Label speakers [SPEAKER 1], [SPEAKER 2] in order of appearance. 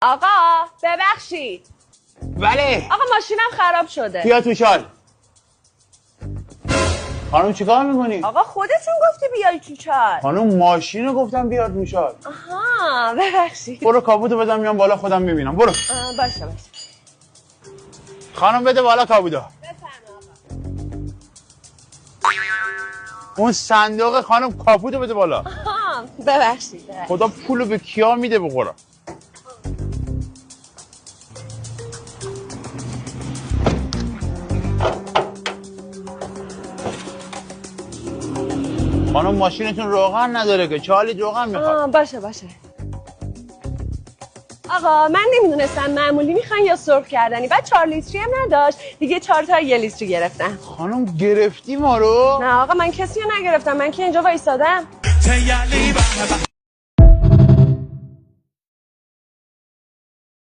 [SPEAKER 1] آقا ببخشید.
[SPEAKER 2] بله.
[SPEAKER 1] آقا ماشینم خراب شده.
[SPEAKER 2] بیا تو شال. خانم چیکار میکنی؟
[SPEAKER 1] آقا خودتون گفتی بیای تو چال.
[SPEAKER 2] خانم ماشین رو گفتم بیاد تو شال.
[SPEAKER 1] آها ببخشید.
[SPEAKER 2] برو کابوتو بدم میام بالا خودم میبینم. برو.
[SPEAKER 1] باشه.
[SPEAKER 2] خانم بده بالا کابوتو. اون صندوق خانم کاپوتو بده بالا.
[SPEAKER 1] ببخشید.
[SPEAKER 2] خدا پولو به کیا میده بخورم. خانم ماشینتون روغن نداره که 4 لیتر روغن میخواد.
[SPEAKER 1] باشه. آقا من نمیدونستم معمولی میخوان یا سرخ کردنی. بعد 4 لیتری هم نداشت دیگه 4 تا 1 لیتری گرفتم.
[SPEAKER 2] خانم گرفتی ما رو؟
[SPEAKER 1] نه آقا من کسی رو نگرفتم. من که اینجا وایسادم.